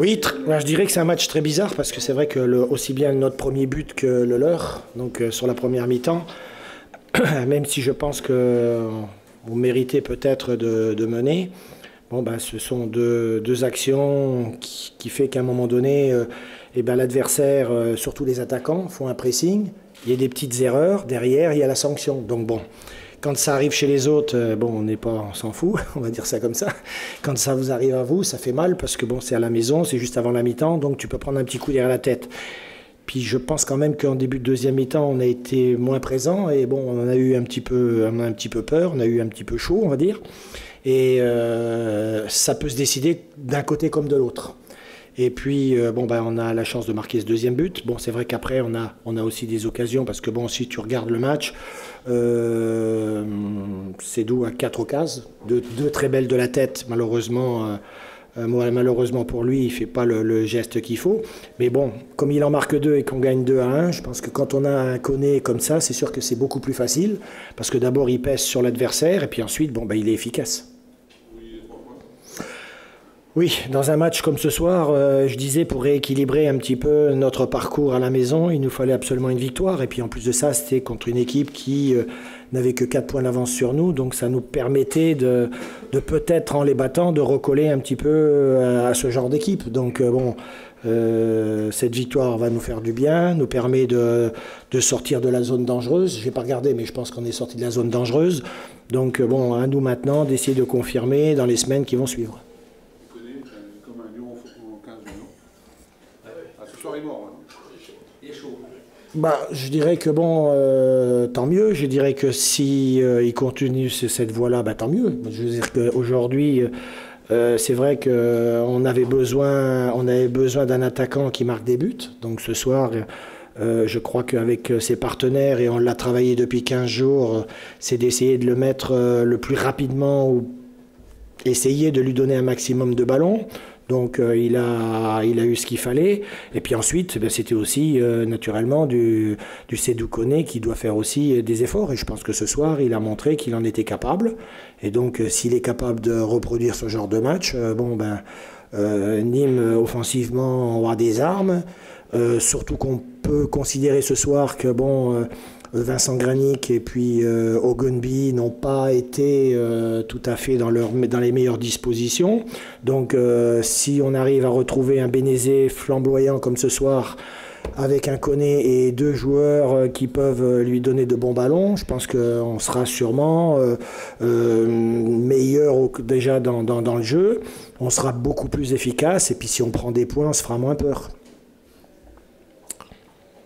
Oui, je dirais que c'est un match très bizarre parce que c'est vrai que aussi bien notre premier but que le leur, donc sur la première mi-temps, même si je pense qu'on méritait peut-être de mener, bon, ben, ce sont deux actions qui fait qu'à un moment donné, eh ben, l'adversaire, surtout les attaquants, font un pressing, il y a des petites erreurs, derrière il y a la sanction. Donc bon, quand ça arrive chez les autres, bon, on s'en fout, on va dire ça comme ça. Quand ça vous arrive à vous, ça fait mal parce que bon, c'est à la maison, c'est juste avant la mi-temps, donc tu peux prendre un petit coup derrière la tête. Puis je pense quand même qu'en début de deuxième mi-temps, on a été moins présent et bon, on a eu un petit peu peur, on a eu un petit peu chaud, on va dire. Et ça peut se décider d'un côté comme de l'autre. Et puis, bon, ben, on a la chance de marquer ce deuxième but. Bon, c'est vrai qu'après, on a aussi des occasions, parce que bon, si tu regardes le match, c'est d'où à 4 occasions, deux très belles de la tête, malheureusement. Malheureusement pour lui, il ne fait pas le geste qu'il faut. Mais bon, comme il en marque 2 et qu'on gagne 2-1, je pense que quand on a un Koné comme ça, c'est sûr que c'est beaucoup plus facile. Parce que d'abord, il pèse sur l'adversaire et puis ensuite, bon, ben, il est efficace. Oui, dans un match comme ce soir, je disais, pour rééquilibrer un petit peu notre parcours à la maison, il nous fallait absolument une victoire. Et puis en plus de ça, c'était contre une équipe qui n'avait que 4 points d'avance sur nous. Donc ça nous permettait de peut-être, en les battant, de recoller un petit peu à ce genre d'équipe. Donc bon, cette victoire va nous faire du bien, nous permet de sortir de la zone dangereuse. Je n'ai pas regardé, mais je pense qu'on est sorti de la zone dangereuse. Donc bon, à nous maintenant d'essayer de confirmer dans les semaines qui vont suivre. Bah, je dirais que bon, tant mieux. Je dirais que si il continue cette voie-là, bah, tant mieux. Je veux dire qu'aujourd'hui, c'est vrai qu'on avait besoin d'un attaquant qui marque des buts. Donc ce soir, je crois qu'avec ses partenaires, et on l'a travaillé depuis 15 jours, c'est d'essayer de le mettre le plus rapidement ou essayer de lui donner un maximum de ballons. Donc il a eu ce qu'il fallait. Et puis ensuite, ben, c'était aussi naturellement du Sédou Koné qui doit faire aussi des efforts. Et je pense que ce soir, il a montré qu'il en était capable. Et donc s'il est capable de reproduire ce genre de match, bon ben Nîmes offensivement aura des armes. Surtout qu'on peut considérer ce soir que bon. Vincent Granic et puis Ogunbi n'ont pas été tout à fait dans les meilleures dispositions. Donc si on arrive à retrouver un Bénézé flamboyant comme ce soir, avec un Koné et 2 joueurs qui peuvent lui donner de bons ballons, je pense qu'on sera sûrement meilleur déjà dans le jeu. On sera beaucoup plus efficace et puis si on prend des points, on se fera moins peur.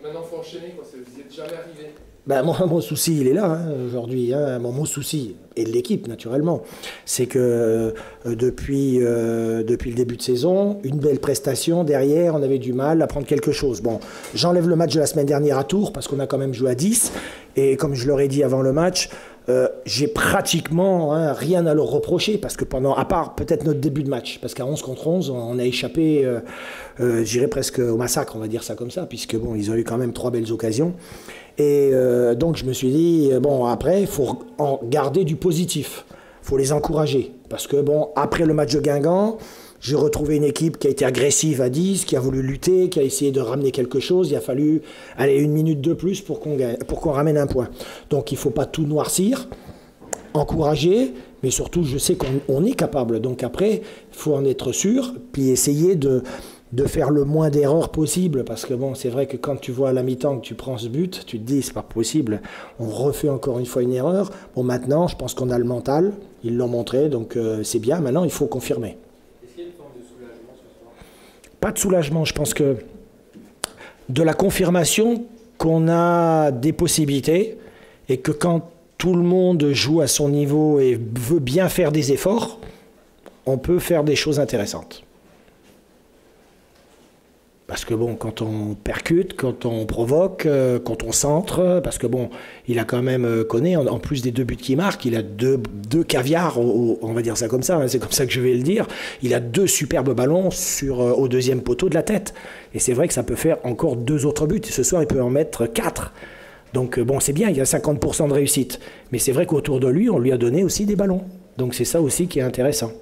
Maintenant, il faut enchaîner, quoi. Vous n'y êtes jamais arrivé. Ben, mon souci, il est là aujourd'hui. Mon souci, et de l'équipe naturellement, c'est que depuis le début de saison, une belle prestation, derrière, on avait du mal à prendre quelque chose. Bon, j'enlève le match de la semaine dernière à Tours, parce qu'on a quand même joué à 10, et comme je leur ai dit avant le match, j'ai pratiquement rien à leur reprocher, parce que à part peut-être notre début de match, parce qu'à 11 contre 11, on a échappé, j'irais presque au massacre, on va dire ça comme ça, puisque bon, ils ont eu quand même 3 belles occasions. Et donc je me suis dit, bon, après, il faut en garder du positif, il faut les encourager, parce que bon, après le match de Guingamp, j'ai retrouvé une équipe qui a été agressive à 10, qui a voulu lutter, qui a essayé de ramener quelque chose. Il a fallu aller 1 minute de plus pour qu'on ramène un point. Donc il ne faut pas tout noircir, encourager, mais surtout je sais qu'on est capable. Donc après, il faut en être sûr, puis essayer de faire le moins d'erreurs possible, parce que bon, c'est vrai que quand tu vois à la mi-temps que tu prends ce but, tu te dis c'est pas possible, on refait encore une fois une erreur. Bon, maintenant, je pense qu'on a le mental, ils l'ont montré, donc c'est bien, maintenant il faut confirmer. Pas de soulagement, je pense que de la confirmation qu'on a des possibilités et que quand tout le monde joue à son niveau et veut bien faire des efforts, on peut faire des choses intéressantes. Parce que bon, quand on percute, quand on provoque, quand on centre, parce que bon, il a quand même Koné, en plus des 2 buts qu'il marque, il a deux caviars, on va dire ça comme ça, hein, c'est comme ça que je vais le dire, il a 2 superbes ballons au 2e poteau de la tête. Et c'est vrai que ça peut faire encore 2 autres buts. Et ce soir, il peut en mettre 4. Donc bon, c'est bien, il y a 50% de réussite. Mais c'est vrai qu'autour de lui, on lui a donné aussi des ballons. Donc c'est ça aussi qui est intéressant.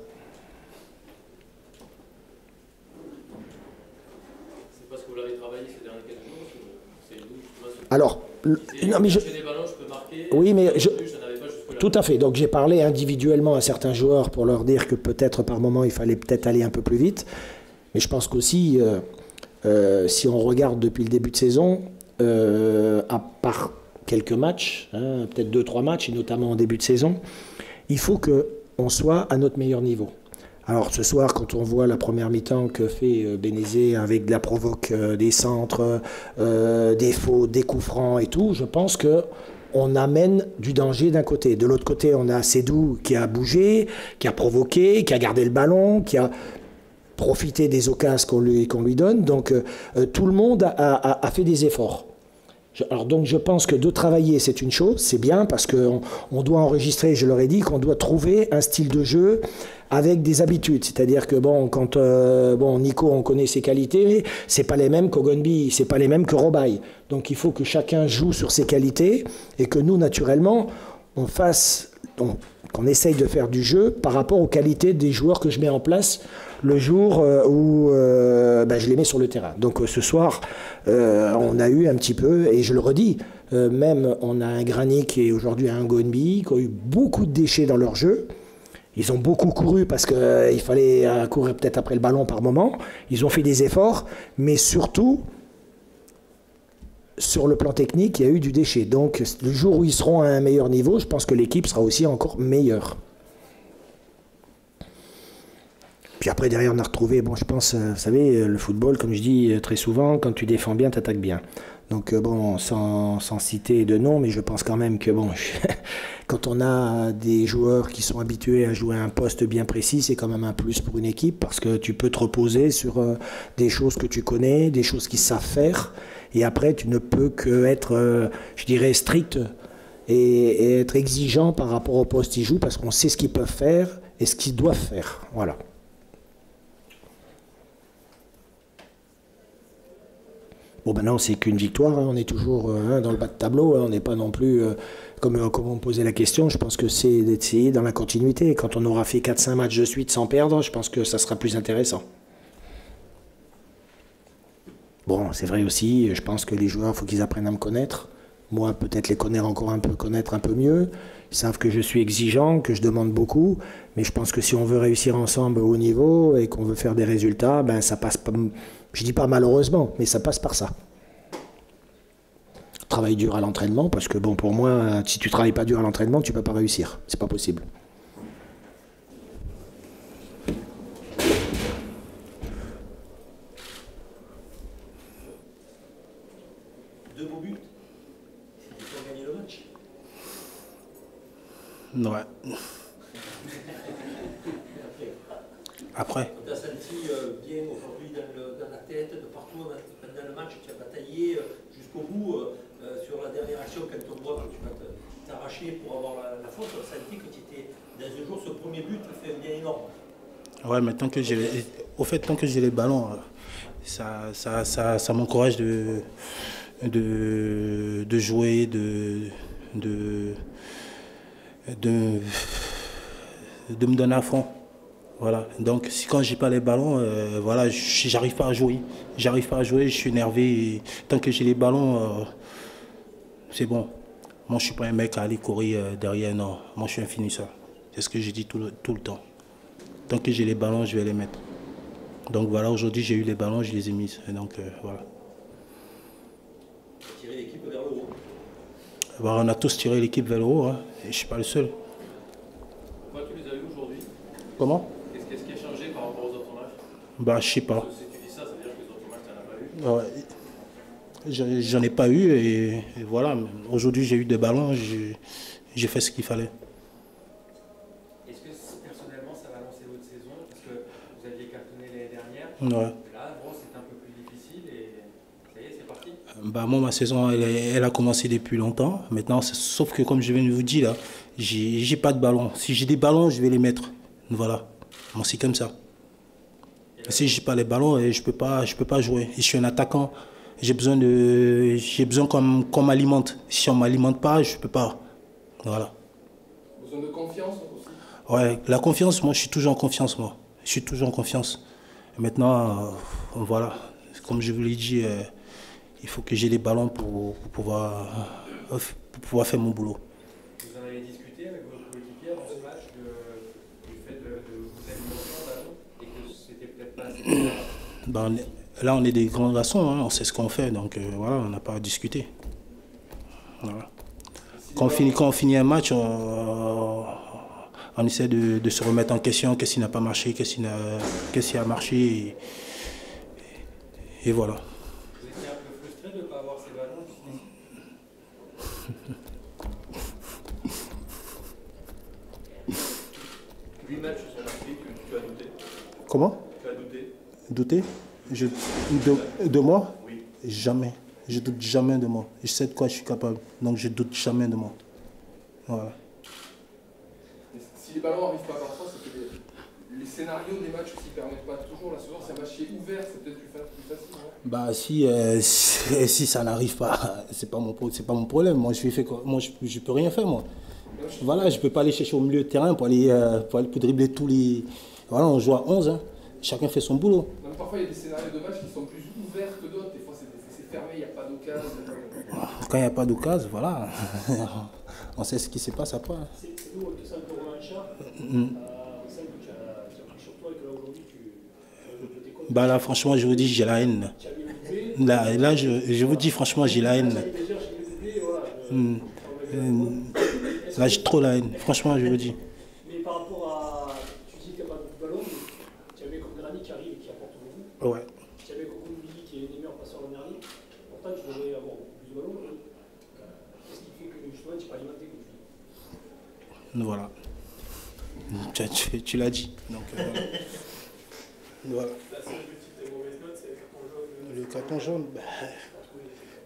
l'avez travaillé ces derniers quelques jours? C'est vous, Alors, non, mais des ballons, je peux marquer. oui, mais je n'avais pas jusque-là. tout à fait. Donc j'ai parlé individuellement à certains joueurs pour leur dire que peut-être par moment il fallait peut-être aller un peu plus vite. Mais je pense qu'aussi, si on regarde depuis le début de saison, à part quelques matchs, hein, peut-être 2-3 matchs, et notamment en début de saison, il faut qu'on soit à notre meilleur niveau. Alors ce soir, quand on voit la première mi-temps que fait Bénézé avec de la provoque, des centres, des fautes, des coups francs et tout, je pense qu'on amène du danger d'un côté. De l'autre côté, on a Sédou qui a bougé, qui a provoqué, qui a gardé le ballon, qui a profité des occasions qu'on lui donne. Donc tout le monde a fait des efforts. Alors donc je pense que de travailler c'est une chose, c'est bien parce qu'on doit enregistrer, je leur ai dit qu'on doit trouver un style de jeu avec des habitudes, c'est-à-dire que bon, quand Nico on connaît ses qualités, c'est pas les mêmes qu'Ogonbi, c'est pas les mêmes que Robaille. Donc il faut que chacun joue sur ses qualités et que nous naturellement qu'on essaye de faire du jeu par rapport aux qualités des joueurs que je mets en place le jour où je les mets sur le terrain. Donc ce soir, on a eu un petit peu, et je le redis, même on a un Granic et aujourd'hui un Gonbi qui ont eu beaucoup de déchets dans leur jeu. Ils ont beaucoup couru parce qu'il fallait courir peut-être après le ballon par moment. Ils ont fait des efforts, mais surtout, sur le plan technique, il y a eu du déchet. Donc le jour où ils seront à un meilleur niveau, je pense que l'équipe sera aussi encore meilleure. Puis après, derrière, on a retrouvé, je pense, vous savez, le football, comme je dis très souvent, quand tu défends bien, tu attaques bien. Donc, sans citer de nom, mais je pense quand même que, quand on a des joueurs qui sont habitués à jouer à un poste bien précis, c'est quand même un plus pour une équipe, parce que tu peux te reposer sur des choses que tu connais, des choses qu'ils savent faire, et après, tu ne peux qu'être, je dirais, strict et être exigeant par rapport au poste qu'ils jouent, parce qu'on sait ce qu'ils peuvent faire et ce qu'ils doivent faire. Voilà. Bon, maintenant, c'est qu'une victoire, hein. On est toujours dans le bas de tableau, hein. On n'est pas non plus, comme on me posait la question, je pense que c'est d'essayer dans la continuité. Quand on aura fait 4-5 matchs de suite sans perdre, je pense que ça sera plus intéressant. Bon, c'est vrai aussi, je pense que les joueurs, il faut qu'ils apprennent à me connaître. Moi, peut-être les connaître encore un peu, connaître un peu mieux. Ils savent que je suis exigeant, que je demande beaucoup. Mais je pense que si on veut réussir ensemble au haut niveau et qu'on veut faire des résultats, ça passe pas, je dis pas malheureusement, mais ça passe par ça. Travail dur à l'entraînement, parce que pour moi, si tu travailles pas dur à l'entraînement, tu peux pas réussir. C'est pas possible. Deux beaux buts. C'est pour gagner le match. Ouais. Après. Tu as senti bien aujourd'hui dans la tête, de partout, dans le match, tu as bataillé jusqu'au bout sur la dernière action quand on voit que tu vas t'arracher pour avoir la faute. Tu as senti que tu étais dans un jour, ce premier but fait un bien énorme. Ouais, mais tant que j'ai les ballons, ça m'encourage de jouer, de me donner à fond. Voilà. Donc quand j'ai pas les ballons, j'arrive pas à jouer. Je suis énervé. Et tant que j'ai les ballons, c'est bon. Moi, je suis pas un mec à aller courir derrière, non. Moi, je suis un finisseur. C'est ce que j'ai dit tout le temps. Tant que j'ai les ballons, je vais les mettre. Donc voilà, aujourd'hui, j'ai eu les ballons, je les ai mis. Et donc voilà. Tirer l'équipe vers le haut. On a tous tiré l'équipe vers le haut, hein, et je ne suis pas le seul. Toi, tu les as eu aujourd'hui? Comment? Qu'est-ce qui a changé par rapport aux autres matchs? Je sais pas. Si tu dis ça, ça veut dire que les autres matchs, tu n'en as pas eu? Ouais. J'en ai pas eu, et voilà. Aujourd'hui, j'ai eu des ballons, j'ai fait ce qu'il fallait. Est-ce que personnellement, ça va lancer votre saison? Parce que vous aviez cartonné l'année dernière. Ouais. Là, c'est un peu plus difficile et ça y est, c'est parti. Moi, ma saison, elle a commencé depuis longtemps. Maintenant, sauf que, comme je viens de vous dire, là, j'ai pas de ballon. Si j'ai des ballons, je vais les mettre. Voilà. Moi, c'est comme ça. Et si j'ai pas les ballons, je peux pas jouer. Et je suis un attaquant. J'ai besoin qu'on m'alimente. Si on m'alimente pas, je peux pas. Voilà. Besoin de confiance aussi? Ouais, la confiance, moi, je suis toujours en confiance, moi. Je suis toujours en confiance. Et maintenant, voilà. comme je vous l'ai dit, il faut que j'ai les ballons pour pouvoir faire mon boulot. Vous en avez discuté avec vos coéquipiers avant ce match du fait de vous alimenter en ballon et que c'était peut-être pas assez. Ben, là, on est des grands garçons, hein, on sait ce qu'on fait, donc voilà, on n'a pas à discuter. Voilà. Quand on finit un match, on essaie de se remettre en question, qu'est-ce qui n'a pas marché, qu'est-ce qui a marché, et voilà. Vous étiez un peu frustré de ne pas avoir ces ballons? 8 matchs sont inscrits, tu as douté. Comment? Tu as douté. Douter de moi? Oui. Jamais. Je doute jamais de moi. Je sais de quoi je suis capable, donc je doute jamais de moi. Voilà. Si les ballons n'arrivent pas parfois, c'est que les scénarios des matchs ne s'y permettent pas toujours. Là, souvent, c'est un match qui est ouvert, c'est peut-être plus facile. Non? Bah si ça n'arrive pas, c'est pas mon problème. Moi je peux rien faire moi. Voilà, je peux pas aller chercher au milieu de terrain pour dribbler tous les. Voilà, on joue à 11, hein. Chacun fait son boulot. Même parfois, il y a des scénarios de match qui sont plus ouverts que d'autres. Des fois, c'est fermé, il n'y a pas d'occasion. Quand il n'y a pas d'occasion, voilà. On sait ce qui se passe après. C'est nous, on te sent un peu revanchard. On sent que tu as pris sur toi et que là aujourd'hui, tu t'es content. Bah là, franchement, je vous dis, j'ai la haine. Tu as mis le bébé. Là, je vous dis, franchement, j'ai la haine. Là, j'ai trop la haine. Franchement, je vous dis. Mais par rapport à. Tu dis qu'il n'y a pas de ballon, mais tu avais comme Granit qui arrive et qui apporte beaucoup. Ouais. Tu avais comme Billy qui est les meilleurs passeurs l'an dernier. Pourtant, tu devrais avoir beaucoup plus de ballons. Qu'est-ce qui fait que justement, tu n'es pas alimenté comme tu dis? Voilà. Tu l'as dit. Donc, voilà. La seule petite et mauvaise note, c'est Le carton jaune,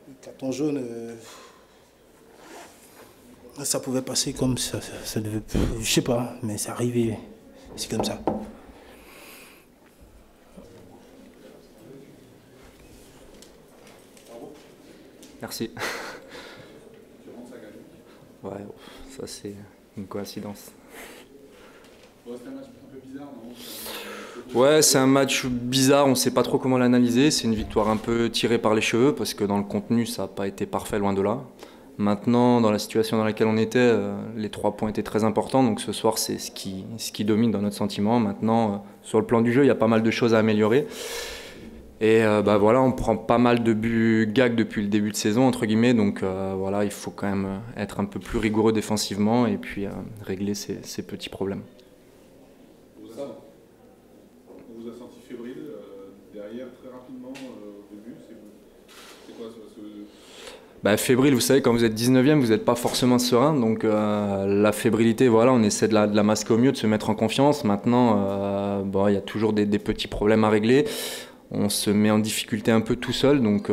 le carton jaune, ça pouvait passer comme ça devait, je sais pas, mais c'est arrivé, c'est comme ça. Merci. Ouais, ça c'est une coïncidence. C'est un match un peu bizarre, non? Ouais, c'est un match bizarre, on ne sait pas trop comment l'analyser. C'est une victoire un peu tirée par les cheveux parce que dans le contenu, ça n'a pas été parfait, loin de là. Maintenant, dans la situation dans laquelle on était, les 3 points étaient très importants. Donc ce soir, c'est ce qui domine dans notre sentiment. Maintenant, sur le plan du jeu, il y a pas mal de choses à améliorer. Et voilà, on prend pas mal de buts gags depuis le début de saison, entre guillemets. Donc voilà, il faut quand même être un peu plus rigoureux défensivement et puis régler ces petits problèmes. On vous a senti fébrile derrière très rapidement au début. C'est quoi ça? Parce que... Fébrile, vous savez, quand vous êtes 19e, vous n'êtes pas forcément serein. Donc la fébrilité, voilà, on essaie de la masquer au mieux, de se mettre en confiance. Maintenant, il y a toujours des petits problèmes à régler. On se met en difficulté un peu tout seul, donc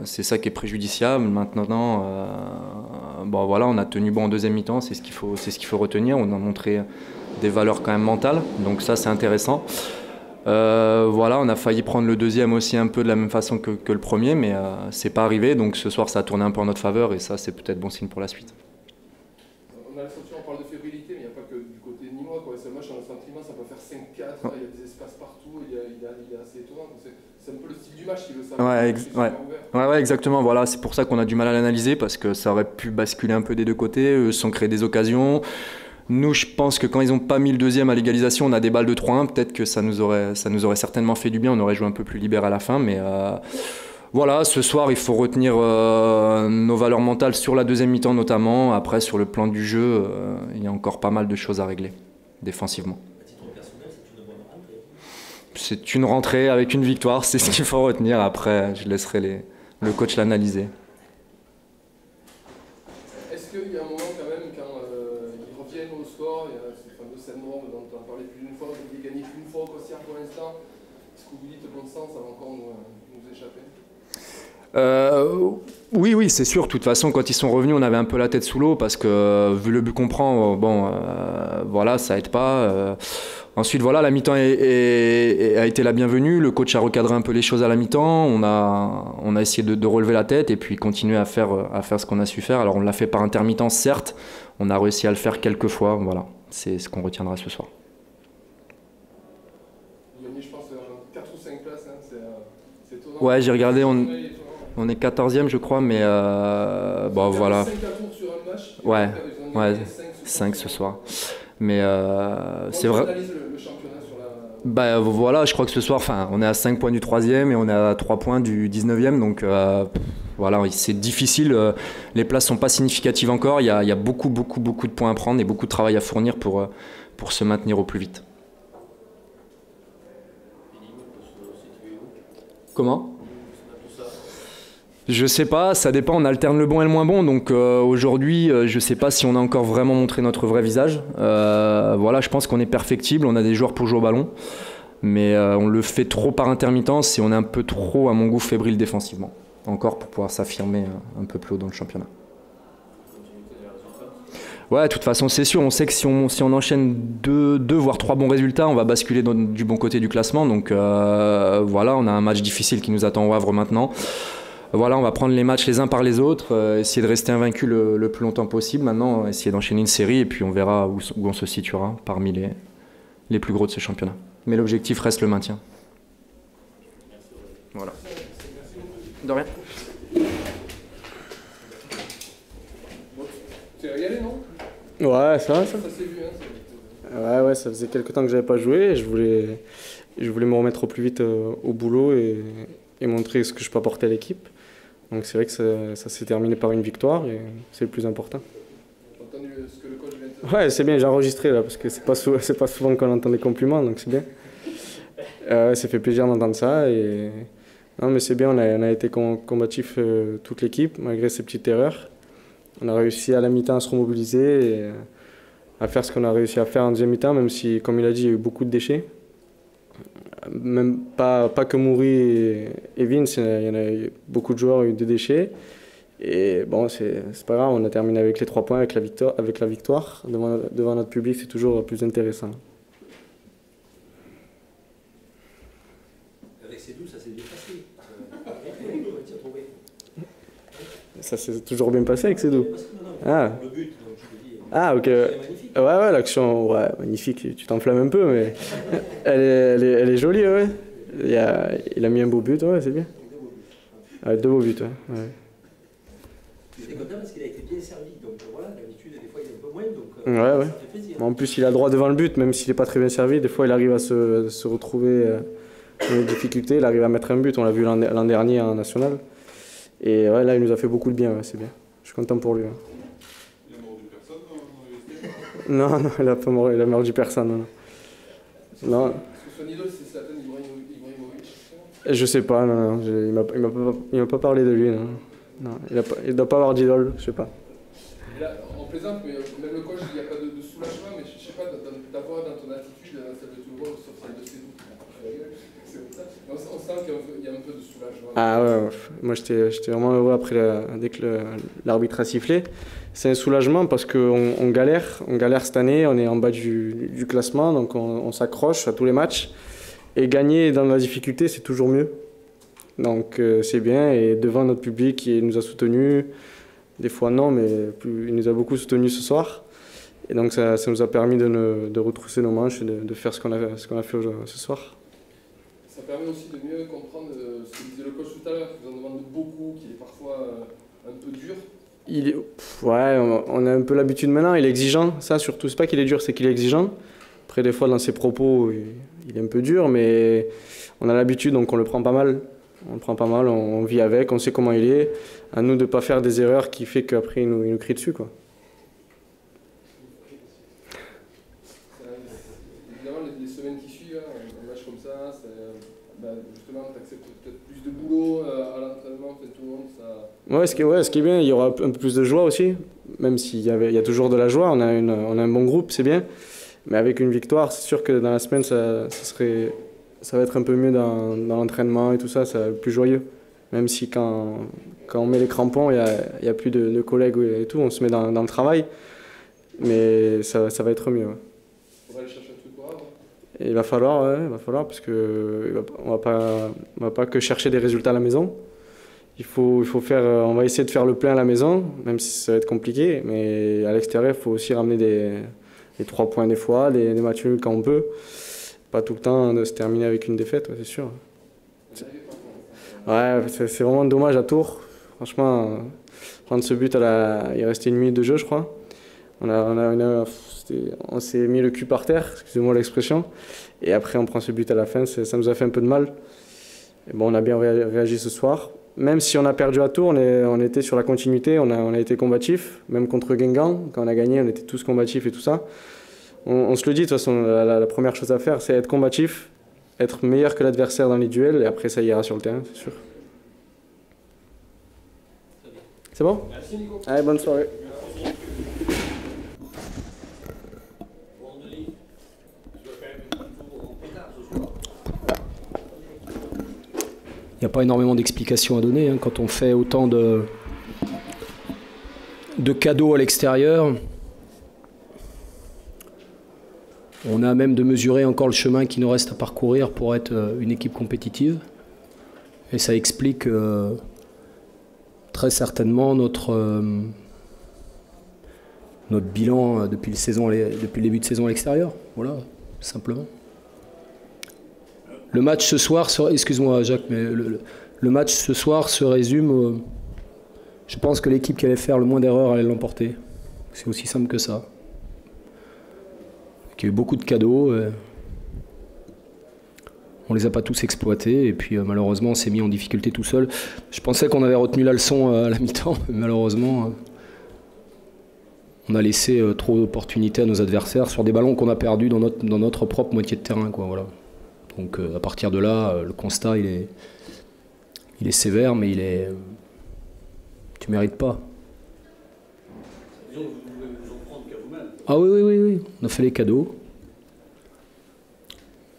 c'est ça qui est préjudiciable. Maintenant, voilà, on a tenu bon en deuxième mi-temps, c'est ce qu'il faut retenir. On a montré des valeurs quand même mentales, donc ça c'est intéressant. Voilà, on a failli prendre le deuxième aussi un peu de la même façon que le premier, mais c'est pas arrivé. Donc ce soir, ça a tourné un peu en notre faveur et ça, c'est peut-être bon signe pour la suite. On a le sentiment, on parle de fébrilité, mais il n'y a pas que du côté nîmois. C'est moche, on a le sentiment, ça peut faire 5-4, il y a des espaces partout, il est assez étonnant. C'est un peu le style du match qui veut ça. Ouais, exactement. Voilà, c'est pour ça qu'on a du mal à l'analyser parce que ça aurait pu basculer un peu des deux côtés. Eux se sont créés des occasions. Nous, je pense que quand ils n'ont pas mis le deuxième à l'égalisation, on a des balles de 3-1. Peut-être que ça nous aurait certainement fait du bien. On aurait joué un peu plus libéré à la fin. Mais voilà, ce soir, il faut retenir nos valeurs mentales sur la deuxième mi-temps notamment. Après, sur le plan du jeu, il y a encore pas mal de choses à régler défensivement. C'est une rentrée avec une victoire, c'est ce qu'il faut retenir. Après, je laisserai le coach l'analyser. Est-ce qu'il y a un moment quand même, quand ils reviennent au score, il y a ces fameux scènes noires dont on a parlé plus d'une fois, vous avez gagné qu'une fois au Cossière pour l'instant. Est-ce que vous dites bon sens, ça va encore nous échapper? Oui, c'est sûr. De toute façon, quand ils sont revenus, on avait un peu la tête sous l'eau parce que vu le but qu'on prend, voilà, ça aide pas. Ensuite, voilà, la mi-temps a été la bienvenue. Le coach a recadré un peu les choses à la mi-temps. On a essayé de relever la tête et puis continuer à faire ce qu'on a su faire. Alors, on l'a fait par intermittence, certes. On a réussi à le faire quelques fois. Voilà, c'est ce qu'on retiendra ce soir. Vous gagnez, je pense, 4 ou 5 places. Hein. C'est étonnant. Ouais, j'ai regardé, on est 14e je crois, mais bon voilà. 5 à tour sur un match. Ouais, ils ont ouais, gagné 5 ce soir. Mais c'est Comment tu vrai. analyses le championnat sur la... Bah voilà, je crois que ce soir, enfin, on est à 5 points du 3e et on est à 3 points du 19e, donc voilà, c'est difficile. Les places sont pas significatives encore. Il y a beaucoup de points à prendre et beaucoup de travail à fournir pour se maintenir au plus vite. Comment ? Je sais pas, ça dépend, on alterne le bon et le moins bon, donc aujourd'hui je sais pas si on a encore vraiment montré notre vrai visage. Voilà, je pense qu'on est perfectible, on a des joueurs pour jouer au ballon, mais on le fait trop par intermittence et on est un peu trop à mon goût fébrile défensivement, encore pour pouvoir s'affirmer un peu plus haut dans le championnat. Ouais, de toute façon c'est sûr, on sait que si on enchaîne deux voire 3 bons résultats, on va basculer du bon côté du classement, donc voilà, on a un match difficile qui nous attend au Havre maintenant. Voilà, on va prendre les matchs les uns par les autres, essayer de rester invaincu le plus longtemps possible. Maintenant, essayer d'enchaîner une série et puis on verra où on se situera parmi les plus gros de ce championnat. Mais l'objectif reste le maintien. Voilà. De rien. Tu es régalé, non? Ouais, ça va, ça. Ça s'est vu, hein. Ouais, ça faisait quelques temps que j'avais pas joué. Et je voulais me remettre au plus vite au boulot et montrer ce que je peux apporter à l'équipe. Donc c'est vrai que ça s'est terminé par une victoire et c'est le plus important. T'as entendu ce que le coach vient de te dire? Ouais, c'est bien, j'ai enregistré là parce que c'est pas souvent qu'on entend des compliments, donc c'est bien. Ça fait plaisir d'entendre ça. Et... Non, mais c'est bien, on a été combatif toute l'équipe malgré ces petites erreurs. On a réussi à la mi-temps à se remobiliser et à faire ce qu'on a réussi à faire en deuxième mi-temps, même si, comme il a dit, il y a eu beaucoup de déchets. Même pas que Mouri et Vince, il y en a eu beaucoup de joueurs ont eu des déchets. Et bon, c'est pas grave, on a terminé avec les 3 points, avec la victoire. Devant notre public, c'est toujours plus intéressant. Avec Sédou, ça s'est bien passé. Ça s'est toujours bien passé avec Sédou. Ah. Le but, donc je te dis. Ah, ok. C'est magnifique. Ouais, l'action, ouais, magnifique. Tu t'enflammes un peu, mais elle est jolie, ouais. Il a mis un beau but, ouais, c'est bien. 2 beaux buts, ouais. J'étais content parce qu'il a été bien servi, donc voilà, d'habitude, des fois il est un peu moins, donc ouais. ça fait plaisir. En plus, il a droit devant le but, même s'il n'est pas très bien servi. Des fois, il arrive à se retrouver dans des difficultés. Il arrive à mettre un but, on l'a vu l'an dernier en national. Et ouais, là, il nous a fait beaucoup de bien, ouais, c'est bien. Je suis content pour lui. Ouais. Il a mordu personne, Non, il a mordu personne. Non. Parce que son idole, c'est Zlatan Ibrahimovic. Je sais pas, non. Il m'a pas parlé de lui, non. Non, il doit pas avoir d'idole, je sais pas. Là, on plaisante, mais même le coach, il n'y a pas de soulagement, mais je sais pas, d'avoir dans ton attitude, celle de tout le monde, sauf celle de Sédou. On sent qu'il y a un peu de soulagement. Ah ouais. Moi j'étais vraiment heureux après dès que l'arbitre a sifflé. C'est un soulagement parce qu'on galère cette année, on est en bas du classement, donc on s'accroche à tous les matchs. Et gagner dans la difficulté, c'est toujours mieux. Donc c'est bien, et devant notre public, il nous a soutenus. Des fois non, mais il nous a beaucoup soutenus ce soir. Et donc ça nous a permis de retrousser nos manches et de faire ce qu'on a fait ce soir. Ça permet aussi de mieux comprendre ce que disait le coach tout à l'heure, qui vous en demande beaucoup, qu'il est parfois un peu dur. Ouais, on a un peu l'habitude maintenant, il est exigeant, ça surtout, c'est pas qu'il est dur, c'est qu'il est exigeant. Après des fois dans ses propos, il est un peu dur, mais on a l'habitude, donc on le prend pas mal. On le prend pas mal, on vit avec, on sait comment il est. À nous de ne pas faire des erreurs qui fait qu'après il nous crie dessus, quoi. Évidemment, les semaines qui suivent, un match comme ça, justement, tu acceptes peut-être plus de boulot à l'entraînement, tout le monde, ça... Ouais, ce qui est bien, il y aura un peu plus de joie aussi, même s'il y a toujours de la joie, on a un bon groupe, c'est bien. Mais avec une victoire, c'est sûr que dans la semaine, ça va être un peu mieux dans l'entraînement et tout ça, ça va être plus joyeux. Même si quand on met les crampons, il y a plus de collègues et tout, on se met dans le travail. Mais ça va être mieux. Ouais. On va aller chercher un truc pour Havre. Il va falloir, parce qu'on va pas que chercher des résultats à la maison. On va essayer de faire le plein à la maison, même si ça va être compliqué. Mais à l'extérieur, il faut aussi ramener les 3 points des fois, des matchs nuls quand on peut. Pas tout le temps de se terminer avec une défaite, ouais, c'est sûr. Ouais, c'est vraiment dommage à Tours. Franchement, prendre ce but, il restait 1 minute de jeu, je crois. On s'est mis le cul par terre, excusez-moi l'expression. Et après, on prend ce but à la fin, ça nous a fait un peu de mal. Et bon, on a bien réagi ce soir. Même si on a perdu à Tours, on était sur la continuité, on a été combatifs. Même contre Guingamp, quand on a gagné, on était tous combatifs et tout ça. On se le dit, de toute façon, la première chose à faire, c'est être combatif, être meilleur que l'adversaire dans les duels, et après ça ira sur le terrain, c'est sûr. C'est bon? Merci Nico. Allez, bonne soirée. Il n'y a pas énormément d'explications à donner hein, quand on fait autant de cadeaux à l'extérieur. On a même de mesurer encore le chemin qui nous reste à parcourir pour être une équipe compétitive. Et ça explique très certainement notre bilan depuis le début de saison à l'extérieur. Voilà, simplement. Le match ce soir, excuse-moi Jacques, mais le match ce soir se résume, je pense que l'équipe qui allait faire le moins d'erreurs allait l'emporter. C'est aussi simple que ça. Il y a eu beaucoup de cadeaux, on les a pas tous exploités et puis malheureusement on s'est mis en difficulté tout seul. Je pensais qu'on avait retenu la leçon à la mi-temps, mais malheureusement on a laissé trop d'opportunités à nos adversaires sur des ballons qu'on a perdus dans notre propre moitié de terrain, quoi, voilà. Donc à partir de là, le constat il est sévère, mais tu mérites pas. Disons que vous pouvez vous en prendre qu'à vous-même. Ah oui, on a fait les cadeaux.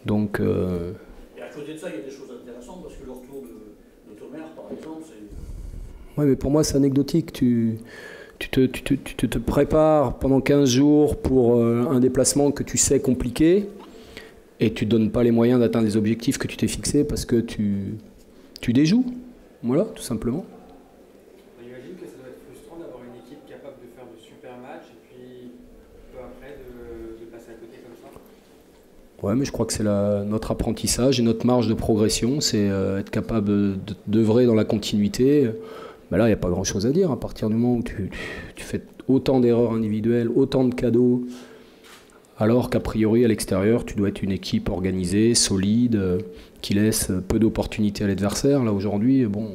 Donc. Et à côté de ça, il y a des choses intéressantes parce que le retour de Thomas, par exemple, c'est. Oui, mais pour moi c'est anecdotique. Tu te prépares pendant 15 jours pour un déplacement que tu sais compliqué. Et tu ne donnes pas les moyens d'atteindre les objectifs que tu t'es fixés parce que tu déjoues. Voilà, tout simplement. J'imagine que ça doit être frustrant d'avoir une équipe capable de faire de super matchs et puis peu après de passer à côté comme ça. Ouais, mais je crois que c'est notre apprentissage et notre marge de progression, c'est être capable d'œuvrer dans la continuité. Ben là, il n'y a pas grand-chose à dire. À partir du moment où tu fais autant d'erreurs individuelles, autant de cadeaux, alors qu'a priori, à l'extérieur, tu dois être une équipe organisée, solide, qui laisse peu d'opportunités à l'adversaire. Là, aujourd'hui, bon,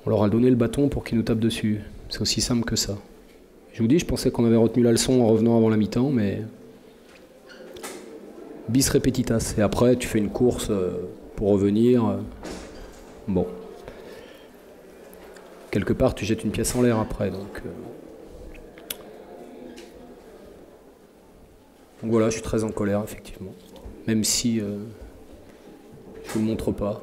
on leur a donné le bâton pour qu'ils nous tapent dessus. C'est aussi simple que ça. Je vous dis, je pensais qu'on avait retenu la leçon en revenant avant la mi-temps, mais bis repetitas. Et après, tu fais une course pour revenir. Bon. Quelque part, tu jettes une pièce en l'air après, donc voilà, je suis très en colère, effectivement. Même si je ne vous le montre pas.